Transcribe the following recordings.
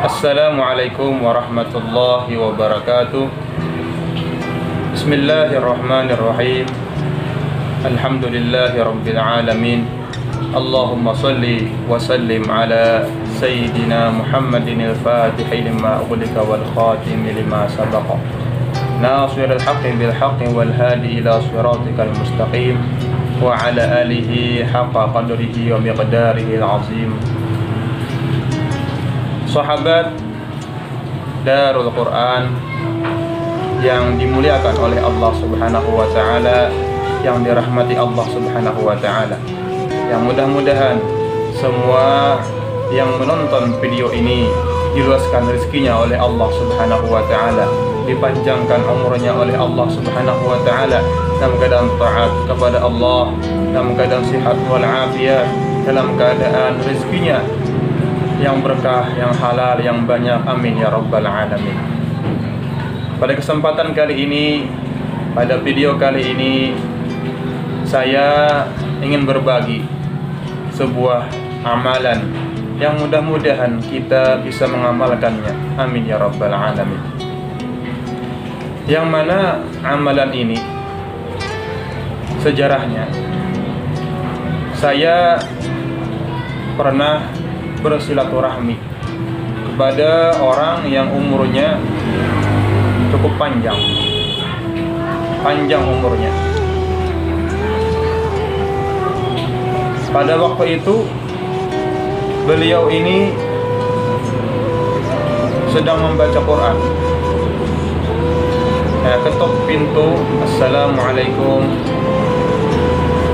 Assalamualaikum warahmatullahi wabarakatuh. Bismillahirrahmanirrahim. Alhamdulillahi rabbil alamin. Allahumma salli wa sallim ala Sayyidina Muhammadin al-Fatihi lima ughliqa wal khatimi lima sabaqa nasiril haqqi bil haqqi wal hadi ila siratikal mustaqim wa ala alihi haqqa qadrihi wa miqdarihi al-azim. Sahabat Darul Quran yang dimuliakan oleh Allah Subhanahu wa taala, yang dirahmati Allah Subhanahu wa taala, yang mudah-mudahan semua yang menonton video ini diluaskan rezekinya oleh Allah Subhanahu wa taala, dipanjangkan umurnya oleh Allah Subhanahu wa taala dalam keadaan taat kepada Allah, dalam keadaan sehat wal afiat, dalam keadaan rezekinya yang berkah, yang halal, yang banyak. Amin ya rabbal alamin. Pada kesempatan kali ini, pada video kali ini, saya ingin berbagi sebuah amalan yang mudah-mudahan kita bisa mengamalkannya. Amin ya rabbal alamin. Yang mana amalan ini sejarahnya, saya pernah bersilaturahmi kepada orang yang umurnya cukup panjang umurnya. Pada waktu itu beliau ini sedang membaca Quran. Saya ketuk pintu, assalamualaikum.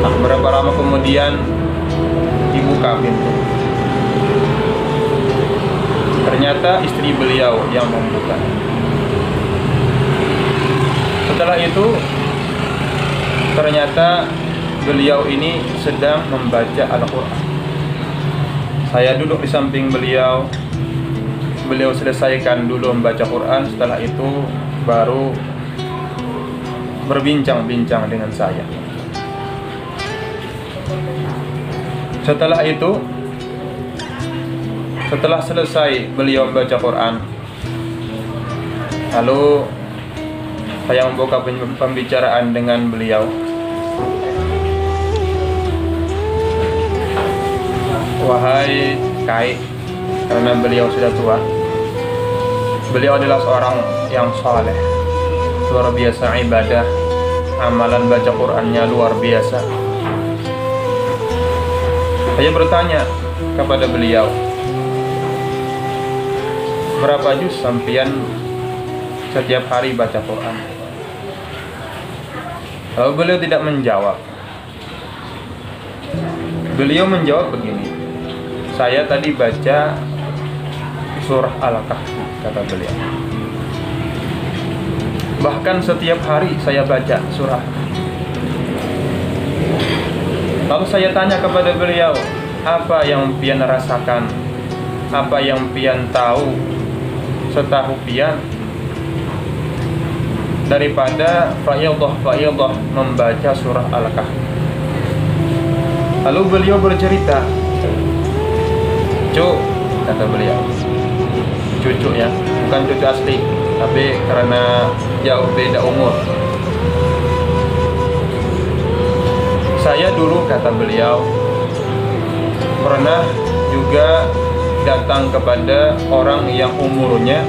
Tak berapa lama kemudian dibuka pintu. Ternyata istri beliau yang membuka. Setelah itu ternyata beliau ini sedang membaca Al-Quran. Saya duduk di samping beliau. Beliau selesaikan dulu membaca Quran. Setelah itu baru berbincang-bincang dengan saya. Setelah itu, setelah selesai beliau membaca Quran, lalu saya membuka pembicaraan dengan beliau. Wahai Kai, karena beliau sudah tua, beliau adalah seorang yang saleh, luar biasa ibadah, amalan baca Qurannya luar biasa. Saya bertanya kepada beliau, berapa juz sampian setiap hari baca Quran? Lalu beliau tidak menjawab. Beliau menjawab begini, saya tadi baca surah Al-Kahfi, kata beliau. Bahkan setiap hari saya baca surah. Lalu saya tanya kepada beliau, apa yang pian rasakan? Apa yang pian tahu setahu pian daripada faidah membaca surah Al-Kahfi? Lalu beliau bercerita, "Cuk," kata beliau, cucu ya, bukan cucu asli, tapi karena jauh beda umur. Saya dulu, kata beliau, pernah juga datang kepada orang yang umurnya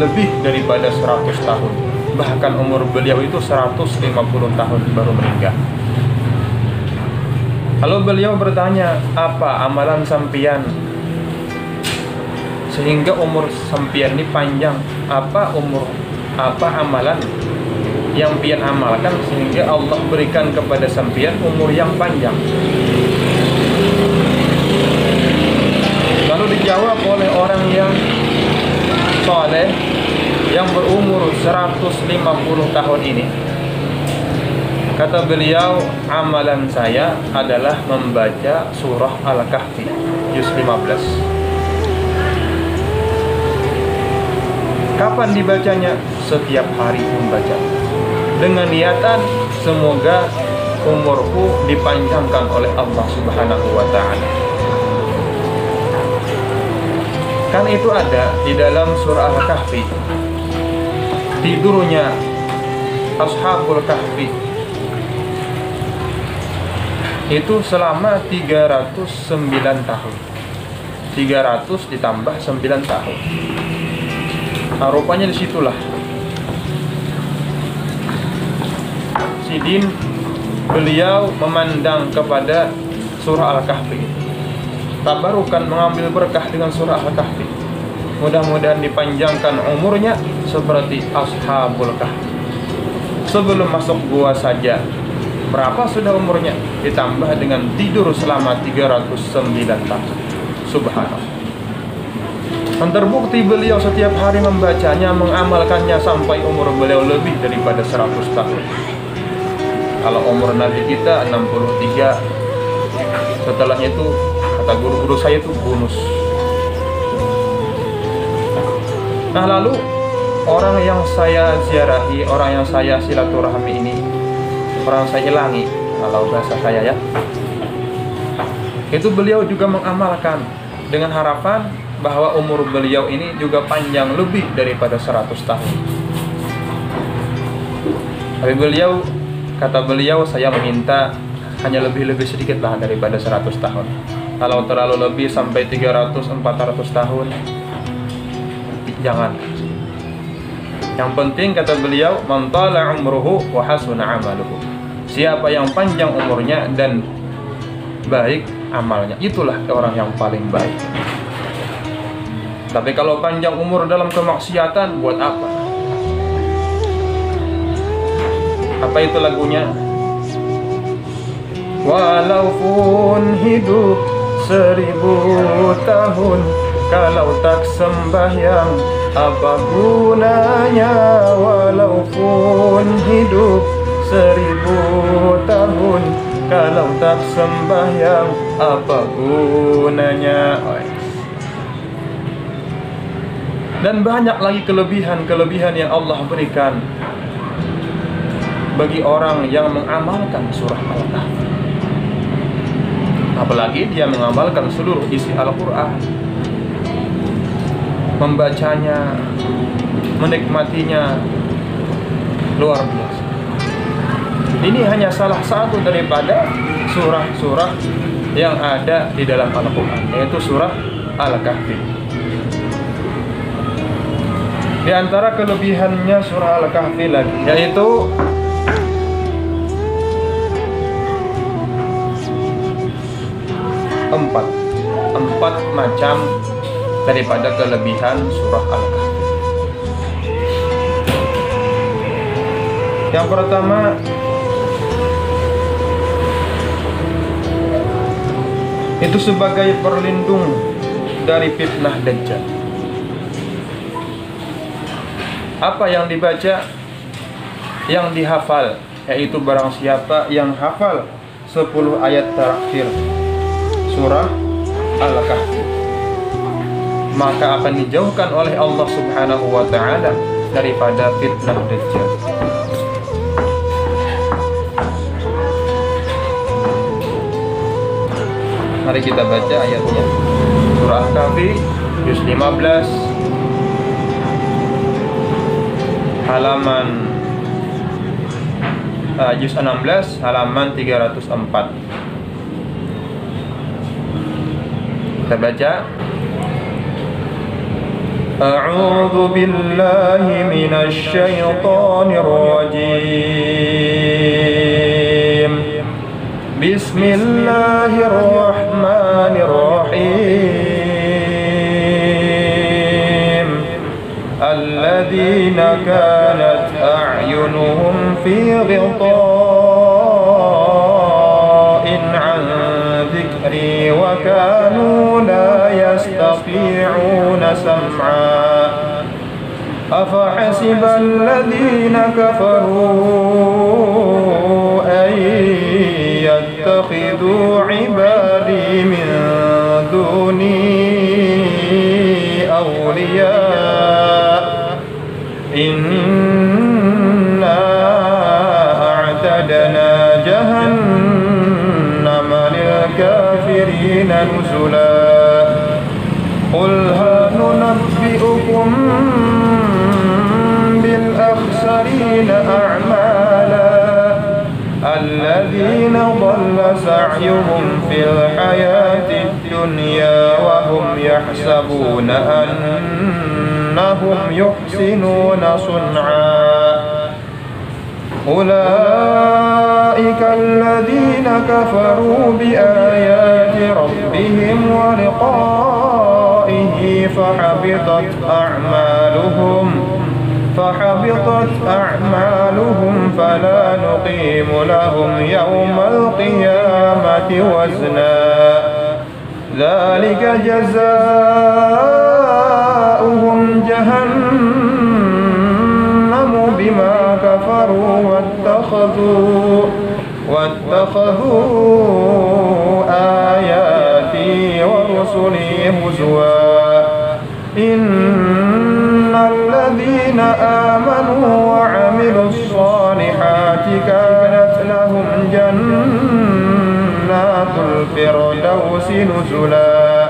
lebih daripada 100 tahun. Bahkan umur beliau itu 150 tahun baru meninggal. Lalu beliau bertanya, apa amalan sampian sehingga umur sampian ini panjang? Apa amalan yang pian amalkan sehingga Allah berikan kepada sampian umur yang panjang? Lalu dijawab oleh orang yang soleh, yang berumur 150 tahun ini. Kata beliau, amalan saya adalah membaca surah Al-Kahfi juz 15. Kapan dibacanya? Setiap hari membaca, dengan niatan semoga umurku dipanjangkan oleh Allah Subhanahu wa ta'ala. Dan itu ada di dalam surah Al-Kahfi. Tidurnya Ashabul Kahfi itu selama 309 tahun. 300 ditambah 9 tahun. Nah, rupanya disitulah Sidin beliau memandang kepada surah Al-Kahfi. Tabarukan mengambil berkah dengan surah Al-Kahfi. Mudah-mudahan dipanjangkan umurnya seperti Ashabul Kahfi. Sebelum masuk gua saja, berapa sudah umurnya? Ditambah dengan tidur selama 309 tahun. Subhanallah. Dan terbukti beliau setiap hari membacanya, mengamalkannya sampai umur beliau lebih daripada 100 tahun. Kalau umur Nabi kita 63, setelahnya itu kata guru-guru saya itu bonus. Nah, lalu orang yang saya ziarahi, orang yang saya silaturahmi ini, orang saya hilangi, kalau bahasa saya ya, itu beliau juga mengamalkan dengan harapan bahwa umur beliau ini juga panjang lebih daripada 100 tahun. Tapi beliau, kata beliau, saya meminta hanya lebih-lebih sedikit lah daripada 100 tahun. Kalau terlalu lebih sampai 300-400 tahun, jangan. Yang penting, kata beliau, man tala umruhu wa hasuna amaluhu. Siapa yang panjang umurnya dan baik amalnya, itulah orang yang paling baik. Tapi kalau panjang umur dalam kemaksiatan, buat apa? Apa itu lagunya? Walaupun hidup 1000 tahun, kalau tak sembahyang, apa gunanya? Walaupun hidup 1000 tahun, kalau tak sembahyang, apa gunanya? Dan banyak lagi kelebihan-kelebihan yang Allah berikan bagi orang yang mengamalkan surah Al-Kahfi. Apalagi dia mengamalkan seluruh isi Al-Quran, membacanya, menikmatinya, luar biasa. Ini hanya salah satu daripada surah-surah yang ada di dalam Al-Quran, yaitu surah Al-Kahfi. Di antara kelebihannya surah Al-Kahfi lagi, yaitu empat macam daripada kelebihan surah Al-Kahfi. Yang pertama, itu sebagai perlindung dari fitnah Dajjal. Apa yang dibaca, yang dihafal, yaitu barang siapa yang hafal 10 ayat terakhir surah Al-Kahfi, maka akan dijauhkan oleh Allah Subhanahu wa ta'ala daripada fitnah Dajjal. Mari kita baca ayatnya. Surah Al-Kahfi juz 15 halaman juz 16 halaman 304. Kita baca. A'udzu billahi minasy syaithanir rajim. Bismillahirrahmanirrahim. Alladzina kanat a'yunuhum fi ghita'in 'an dhikri wa kanu la yastati'una sam'a. أفحسب الذين كفروا أن يتخذوا عبادي من دوني أولياء إنا أعتدنا جهنم للكافرين نزلا قل هل أنبئكم بالأخسرين أعمالا الذين ضل سعيهم في الحياة الدنيا وهم يحسبون أنهم يحسنون صنعا أولئك الذين كفروا بآيات ربهم ولقائه فحبطت أعمالهم فلا نقيم لهم يوم القيامة وزنا ذلك جزاؤهم جهنم بما كفروا واتخذوا آياتي ورسلي هزوا إن الذين آمنوا وعملوا الصالحات كانت لهم جنات الفردوس نزلا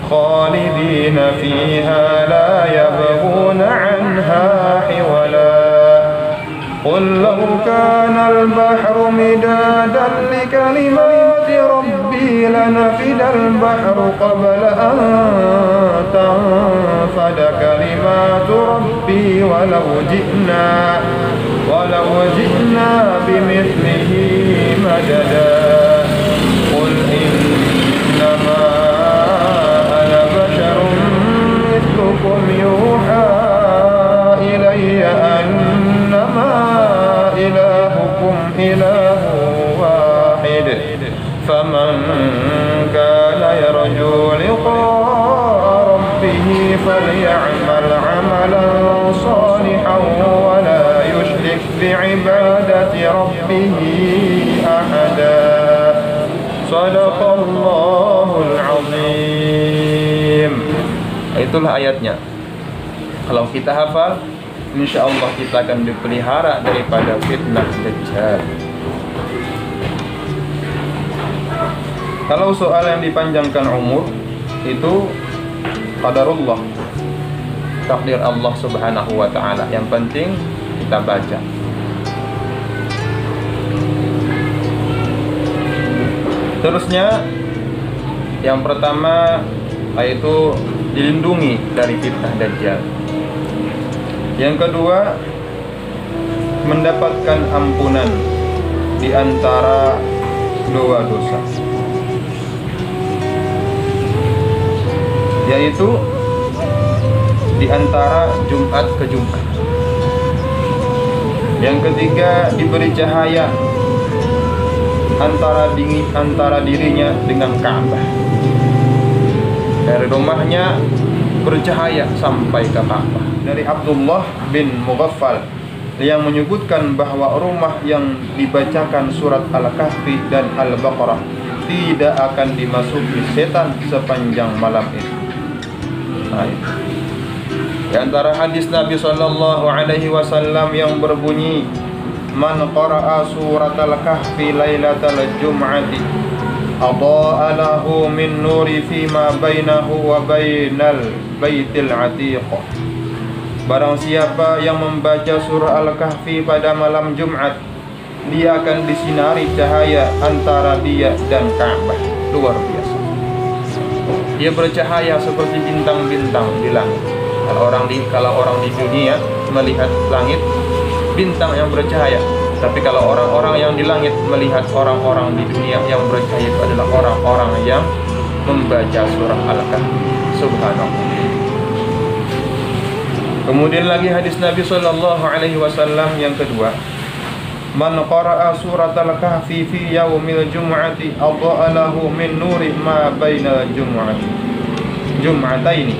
خالدين فيها لا يبغون عنها حولا قل لو كان البحر مدادا لكلمات ربي لنفد البحر قبل أن تنفد كلمات ربي ولو جئنا بمثله مددا قل إنما أنا بشر مثلكم يوحى إلي أنما إلهكم إله واحد فمن كان يرجو لقاء ربه فليعمل عملا صالحا ولا يشرك بعبادة ربه أحدا صدق الله العظيم. Itulah ayatnya. Kalau kita hafal, insya Allah kita akan dipelihara daripada fitnah Dajjal. Kalau soal yang dipanjangkan umur, itu qadarullah, takdir Allah subhanahu wa ta'ala. Yang penting kita baca. Terusnya, yang pertama yaitu dilindungi dari fitnah Dajjal. Yang kedua, mendapatkan ampunan di antara dua dosa, yaitu di antara Jumat ke Jumat. Yang ketiga, diberi cahaya antara dirinya dengan Ka'bah. Dari rumahnya bercahaya sampai ke Ka'bah. Dari Abdullah bin Mughaffal yang menyebutkan bahwa rumah yang dibacakan surat Al-Kahfi dan Al-Baqarah tidak akan dimasuki setan sepanjang malam itu. Nah, itu. Di antara hadis Nabi SAW yang berbunyi, man qara'a surat Al-Kahfi lailatal jum'ati adha'a lahu min nuri fima bainahu wa bainal baitil atiq. Barang siapa yang membaca surah Al-Kahfi pada malam Jumat, dia akan disinari cahaya antara dia dan Ka'bah. Luar biasa. Dia bercahaya seperti bintang-bintang di langit. Kalau orang di dunia melihat langit, bintang yang bercahaya. Tapi kalau orang-orang yang di langit melihat orang-orang di dunia yang bercahaya, itu adalah orang-orang yang membaca surah Al-Kahfi. Subhanallah. Kemudian lagi hadis Nabi SAW yang kedua, man qara'a surat Al-Kahfi fi yaumil jum'ati adha'a lahu min nuri ma bainal jum'ataini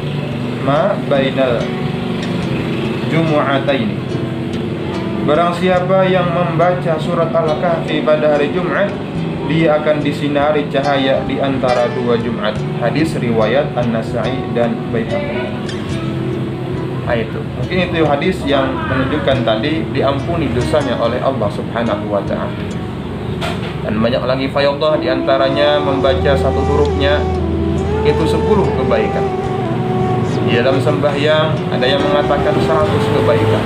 Barang siapa yang membaca surat Al-Kahfi pada hari Jumat, dia akan disinari cahaya di antara dua Jumat. Hadis riwayat An-Nasa'i dan Baihaqi. Itu mungkin itu hadis yang menunjukkan tadi diampuni dosanya oleh Allah Subhanahu wa ta'ala. Dan banyak lagi fayadhah, di antaranya membaca satu hurufnya itu 10 kebaikan. Di dalam sembahyang ada yang mengatakan 100 kebaikan.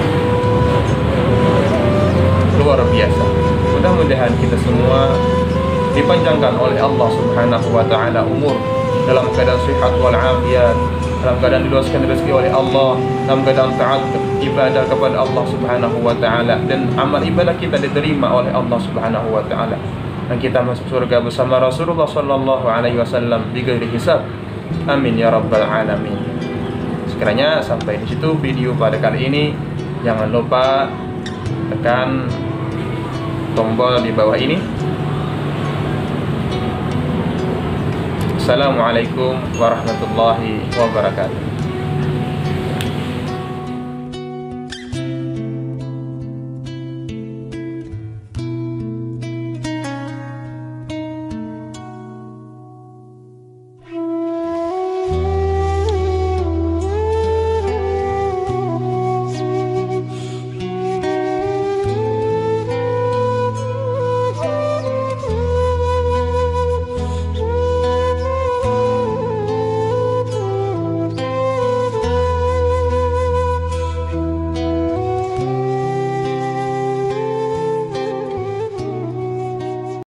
Luar biasa. Mudah-mudahan kita semua dipanjangkan oleh Allah Subhanahu wa taala umur dalam keadaan sehat wal afiat, dalam keadaan diluaskan rezeki oleh Allah, dalam keadaan taat ibadah kepada Allah Subhanahu wa taala, dan amal ibadah kita diterima oleh Allah Subhanahu wa taala, dan kita masuk surga bersama Rasulullah sallallahu alaihi wasallam bighairi hisab. Amin ya rabbal alamin. Sekiranya sampai di situ video pada kali ini, jangan lupa tekan tombol di bawah ini. Assalamualaikum warahmatullahi wabarakatuh.